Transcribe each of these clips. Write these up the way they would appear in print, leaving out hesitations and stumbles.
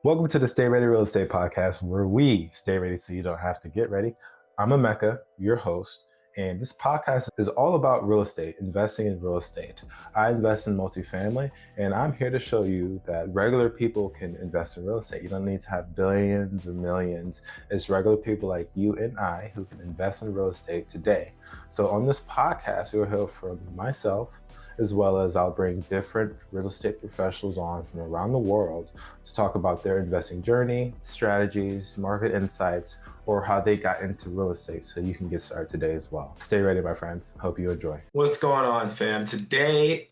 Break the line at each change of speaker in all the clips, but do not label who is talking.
Welcome to the Stay Ready Real Estate Podcast, where we stay ready so you don't have to get ready. I'm Emeka, your host, and this podcast is all about real estate, investing in real estate. I invest in multifamily, and I'm here to show you that regular people can invest in real estate. You don't need to have billions or millions. It's regular people like you and I who can invest in real estate today. So on this podcast, you'll hear from myself, as well as I'll bring different real estate professionals on from around the world to talk about their investing journey, strategies, market insights, or how they got into real estate so you can get started today as well. Stay ready, my friends. Hope you enjoy.
What's going on, fam? Today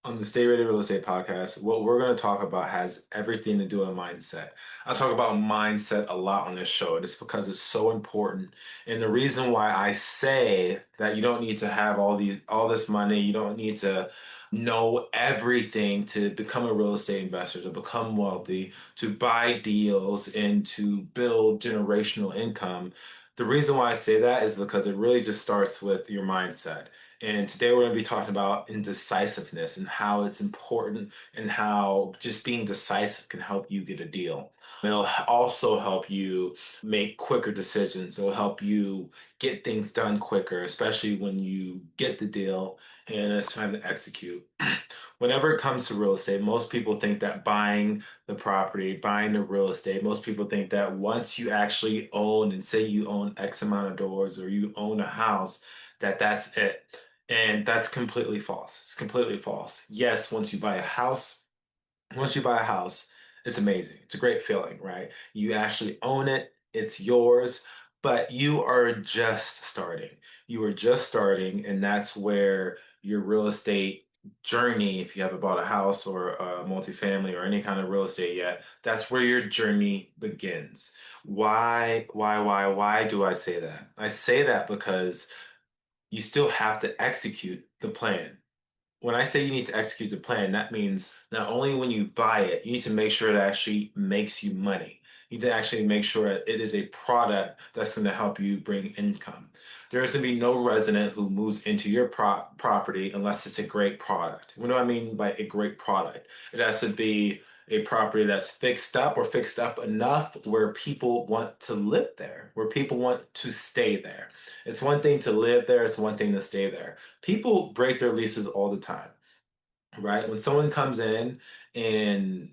on the Stay Ready Real Estate Podcast, what we're going to talk about has everything to do with mindset. I talk about mindset a lot on this show, and it's because it's so important. And the reason why I say that you don't need to have all this money, you don't need to know everything to become a real estate investor, to become wealthy, to buy deals, and to build generational income. The reason why I say that is because it really just starts with your mindset. And today we're going to be talking about indecisiveness and how it's important and how just being decisive can help you get a deal. It'll also help you make quicker decisions. It'll help you get things done quicker, especially when you get the deal and it's time to execute. Whenever it comes to real estate, most people think that buying the property, buying the real estate, most people think that once you actually own and say you own X amount of doors or you own a house, that that's it. And that's completely false. It's completely false. Yes, once you buy a house, it's amazing. It's a great feeling, right? You actually own it, it's yours, but you are just starting. You are just starting, and that's where your real estate journey, if you haven't bought a house or a multifamily or any kind of real estate yet, that's where your journey begins. Why do I say that? I say that because you still have to execute the plan. When I say you need to execute the plan, that means not only when you buy it, you need to make sure it actually makes you money. You need to actually make sure it is a product that's going to help you bring income. There is going to be no resident who moves into your property unless it's a great product. What do I mean by a great product? It has to be a property that's fixed up or fixed up enough where people want to live there, where people want to stay there. It's one thing to live there, it's one thing to stay there. People break their leases all the time, right? When someone comes in and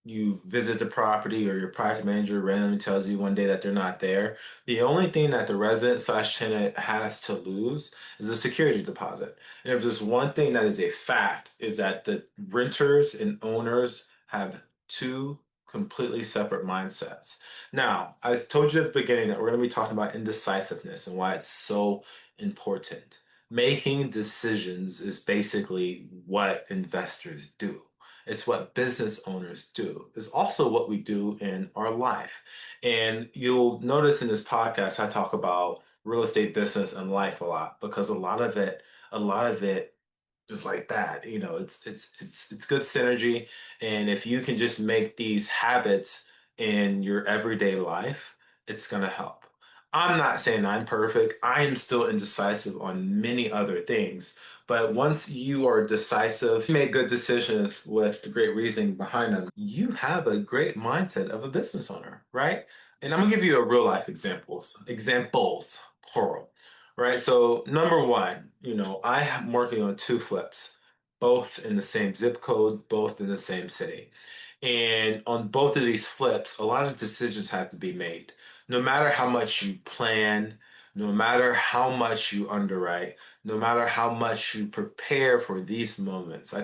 you visit the property or your project manager randomly tells you one day that they're not there, the only thing that the resident slash tenant has to lose is a security deposit. And if there's one thing that is a fact, is that the renters and owners have two completely separate mindsets. Now, I told you at the beginning that we're going to be talking about indecisiveness and why it's so important. Making decisions is basically what investors do. It's what business owners do. It's also what we do in our life. And you'll notice in this podcast, I talk about real estate business and life a lot because a lot of it is like that. It's good synergy. And if you can just make these habits in your everyday life, it's gonna help. I'm not saying I'm perfect. I am still indecisive on many other things. But once you are decisive, you make good decisions with great reasoning behind them, you have a great mindset of a business owner, right? And I'm gonna give you a real life examples, plural, right? So number one, I am working on two flips, both in the same zip code, both in the same city. And on both of these flips, a lot of decisions have to be made. No matter how much you plan, no matter how much you underwrite, no matter how much you prepare for these moments. I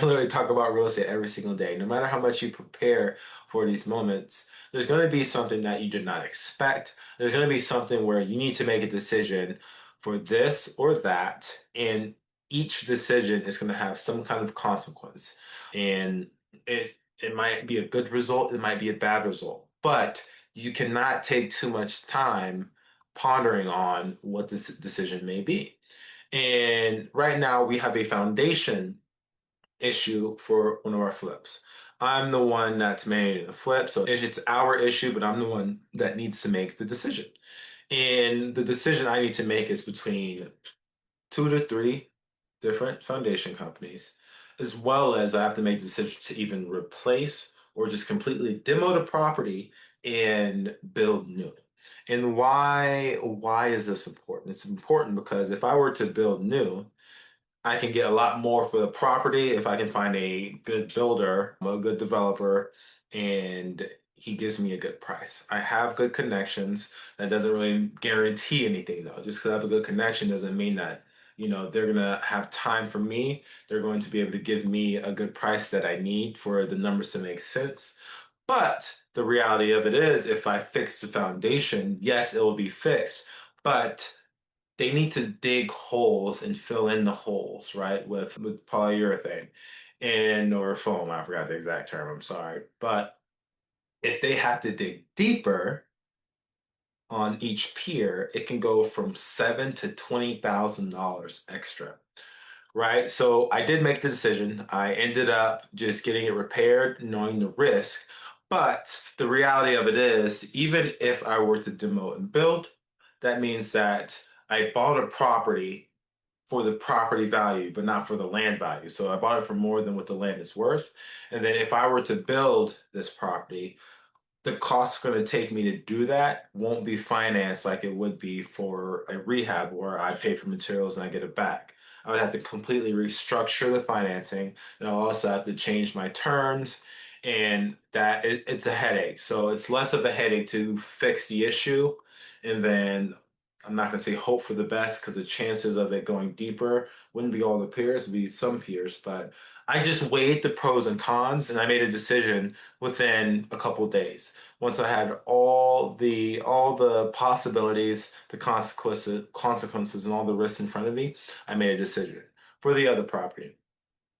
literally talk about real estate every single day. No matter how much you prepare for these moments, there's going to be something that you did not expect. There's going to be something where you need to make a decision for this or that, and each decision is going to have some kind of consequence. And it might be a good result, it might be a bad result, but you cannot take too much time pondering on what this decision may be. And right now we have a foundation issue for one of our flips. I'm the one that's managing the flip, so it's our issue, but I'm the one that needs to make the decision. And the decision I need to make is between two to three different foundation companies, as well as I have to make the decision to even replace or just completely demo the property and build new. And why is this important? It's important because if I were to build new, I can get a lot more for the property if I can find a good builder, a good developer, and he gives me a good price. I have good connections. That doesn't really guarantee anything though. Just because I have a good connection doesn't mean that, they're gonna have time for me. They're going to be able to give me a good price that I need for the numbers to make sense. But the reality of it is, if I fix the foundation, yes, it will be fixed. But they need to dig holes and fill in the holes, right? With polyurethane and or foam. I forgot the exact term. I'm sorry. But if they have to dig deeper on each pier, it can go from seven to $20,000 extra. Right. So I did make the decision. I ended up just getting it repaired, knowing the risk. But the reality of it is, even if I were to demo and build, that means that I bought a property for the property value, but not for the land value. So I bought it for more than what the land is worth. And then if I were to build this property, the cost going to take me to do that won't be financed like it would be for a rehab where I pay for materials and I get it back. I would have to completely restructure the financing, and I'll also have to change my terms, and it's a headache. So it's less of a headache to fix the issue, and then I'm not going to say hope for the best because the chances of it going deeper wouldn't be all the peers, it'd be some peers, but I just weighed the pros and cons and I made a decision within a couple days. Once I had all the possibilities, the consequences and all the risks in front of me, I made a decision for the other property.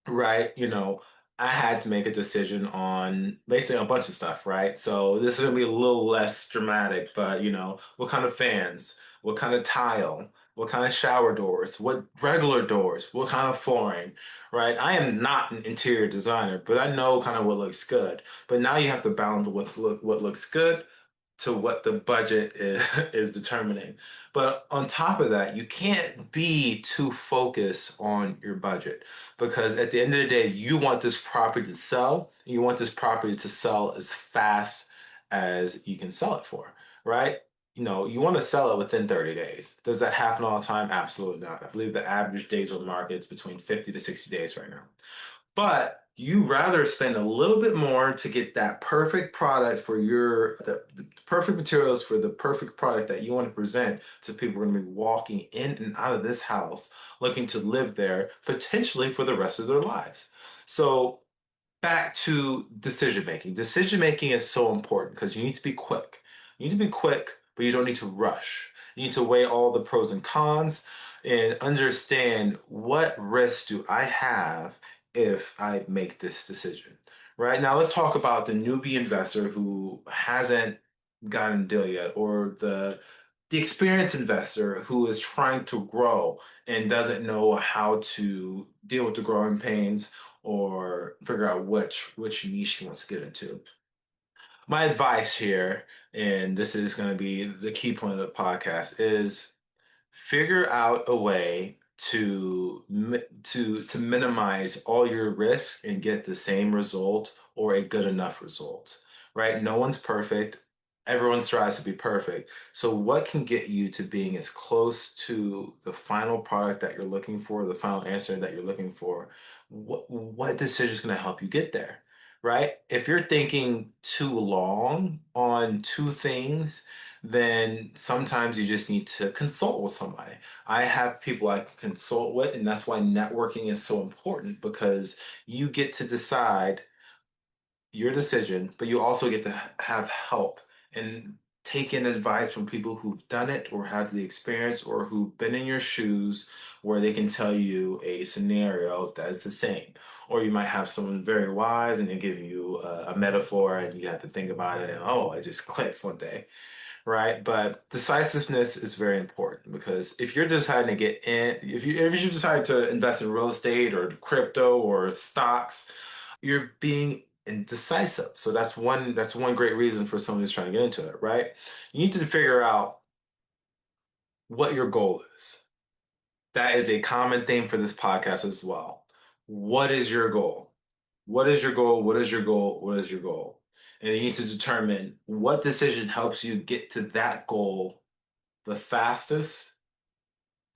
Right? I had to make a decision on basically a bunch of stuff, right? So this is gonna be a little less dramatic, but what kind of fans, what kind of tile, what kind of shower doors, what regular doors, what kind of flooring, right? I am not an interior designer, but I know kind of what looks good. But now you have to balance what looks good to what the budget is, is determining. But on top of that, you can't be too focused on your budget because at the end of the day, you want this property to sell. You want this property to sell as fast as you can sell it for, right? You want to sell it within 30 days. Does that happen all the time? Absolutely not. I believe the average days on the market is between 50 to 60 days right now. But you rather spend a little bit more to get that perfect product for the perfect materials for the perfect product that you want to present to people who are going to be walking in and out of this house looking to live there potentially for the rest of their lives. So back to decision making. Decision making is so important because you need to be quick. You need to be quick, but you don't need to rush. You need to weigh all the pros and cons and understand what risks do I have if I make this decision. Right now, let's talk about the newbie investor who hasn't gotten a deal yet, or the experienced investor who is trying to grow and doesn't know how to deal with the growing pains or figure out which niche he wants to get into. My advice here, and this is going to be the key point of the podcast, is figure out a way to minimize all your risks and get the same result or a good enough result, right? No one's perfect. Everyone strives to be perfect. So what can get you to being as close to the final product that you're looking for, the final answer that you're looking for? What decision is going to help you get there, right? If you're thinking too long on two things, then sometimes you just need to consult with somebody. I have people I can consult with, and that's why networking is so important because you get to decide your decision, but you also get to have help and take in advice from people who've done it or have the experience or who've been in your shoes where they can tell you a scenario that is the same. Or you might have someone very wise and they give you a metaphor and you have to think about it and oh, it just clicks one day, right? But decisiveness is very important because if you're deciding to get in, if you decide to invest in real estate or crypto or stocks, you're being indecisive. So that's one great reason for someone who's trying to get into it, right? You need to figure out what your goal is. That is a common theme for this podcast as well. What is your goal? What is your goal? What is your goal? What is your goal? And you need to determine what decision helps you get to that goal the fastest,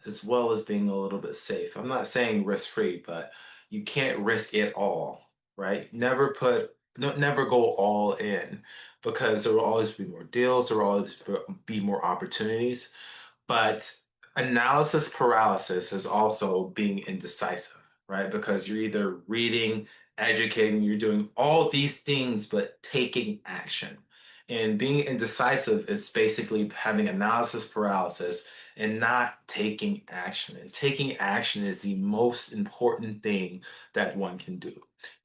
as well as being a little bit safe. I'm not saying risk free, but you can't risk it all, right? Never put, no, never go all in because there will always be more deals, there will always be more opportunities. But analysis paralysis is also being indecisive, right? Because you're either reading, educating, you're doing all these things, but taking action. And being indecisive is basically having analysis paralysis and not taking action. And taking action is the most important thing that one can do.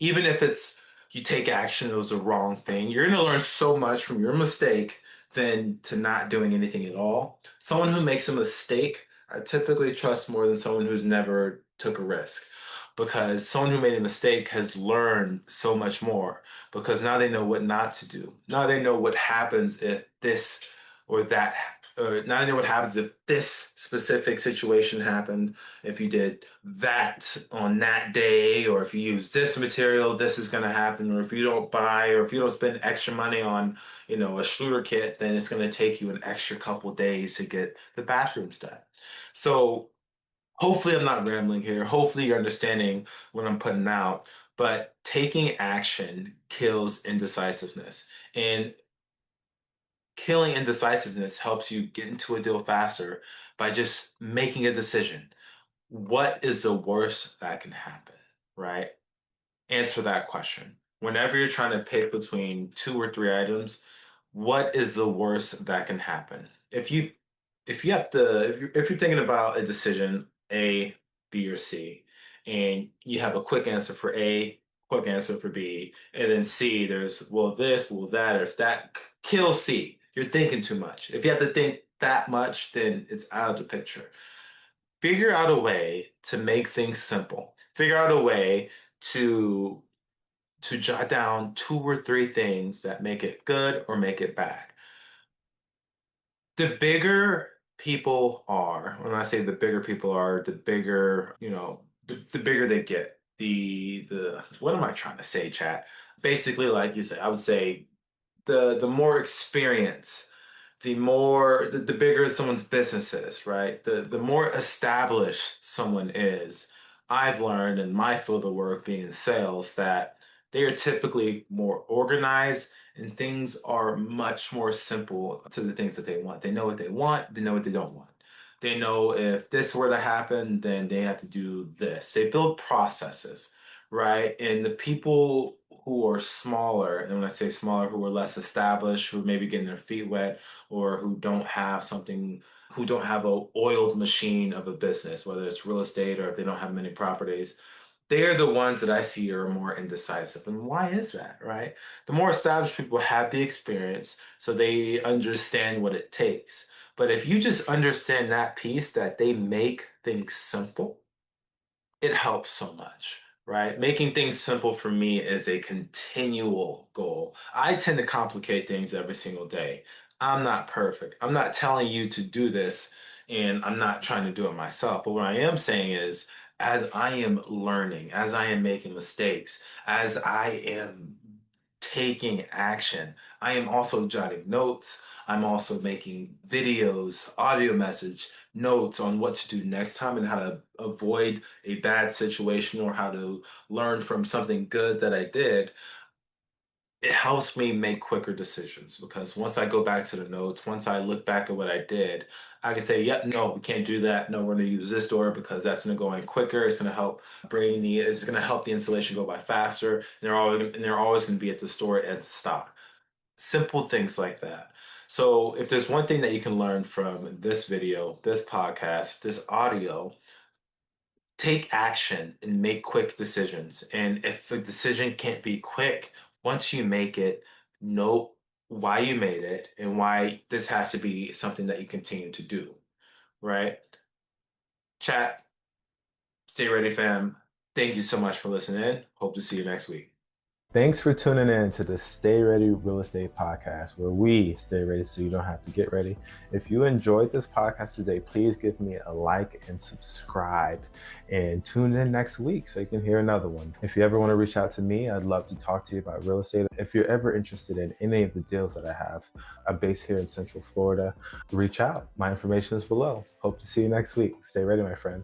Even if it's you take action, it was the wrong thing, you're going to learn so much from your mistake than to not doing anything at all. Someone who makes a mistake, I typically trust more than someone who's never took a risk. Because someone who made a mistake has learned so much more because now they know what not to do. Now they know what happens if this or that, or now they know what happens if this specific situation happened, if you did that on that day, or if you use this material, this is going to happen, or if you don't buy, or if you don't spend extra money on a Schluter kit, then it's going to take you an extra couple days to get the bathrooms done. So hopefully I'm not rambling here. Hopefully you're understanding what I'm putting out. But taking action kills indecisiveness. And killing indecisiveness helps you get into a deal faster by just making a decision. What is the worst that can happen, right? Answer that question. Whenever you're trying to pick between two or three items, what is the worst that can happen? If you have to if you're thinking about a decision A, B, or C, and you have a quick answer for A, quick answer for B, and then C, there's well this, well that, or if that kill C. You're thinking too much. If you have to think that much, then it's out of the picture. Figure out a way to make things simple. Figure out a way to jot down two or three things that make it good or make it bad. The bigger people are, when I say the bigger people are, the bigger, the bigger they get. The what am I trying to say, chat? Basically, like you said, I would say the more experience, the bigger someone's business is, right? The more established someone is. I've learned in my field of work being in sales that they are typically more organized and things are much more simple to the things that they want. They know what they want, they know what they don't want. They know if this were to happen, then they have to do this. They build processes, right? And the people who are smaller, and when I say smaller, who are less established, who are maybe getting their feet wet, or who don't have a oiled machine of a business, whether it's real estate or if they don't have many properties, they are the ones that I see are more indecisive. And why is that, right? The more established people have the experience, so they understand what it takes. But if you just understand that piece that they make things simple, it helps so much, right? Making things simple for me is a continual goal. I tend to complicate things every single day. I'm not perfect. I'm not telling you to do this, and I'm not trying to do it myself. But what I am saying is, as I am learning, as I am making mistakes, as I am taking action, I am also jotting notes. I'm also making videos, audio message, notes on what to do next time and how to avoid a bad situation or how to learn from something good that I did. It helps me make quicker decisions because once I go back to the notes, once I look back at what I did, I can say, yep, no, we can't do that. No, we're going to use this door because that's going to go in quicker. It's going to help it's going to help the installation go by faster. And they're always going to be at the store at stock. Simple things like that. So if there's one thing that you can learn from this video, this podcast, this audio, take action and make quick decisions. And if a decision can't be quick, once you make it, know why you made it and why this has to be something that you continue to do, right? Chat, stay ready, fam. Thank you so much for listening. Hope to see you next week.
Thanks for tuning in to the Stay Ready Real Estate Podcast, where we stay ready so you don't have to get ready. If you enjoyed this podcast today, please give me a like and subscribe, and tune in next week so you can hear another one. If you ever want to reach out to me, I'd love to talk to you about real estate. If you're ever interested in any of the deals that I have, I'm based here in Central Florida, reach out. My information is below. Hope to see you next week. Stay ready, my friend.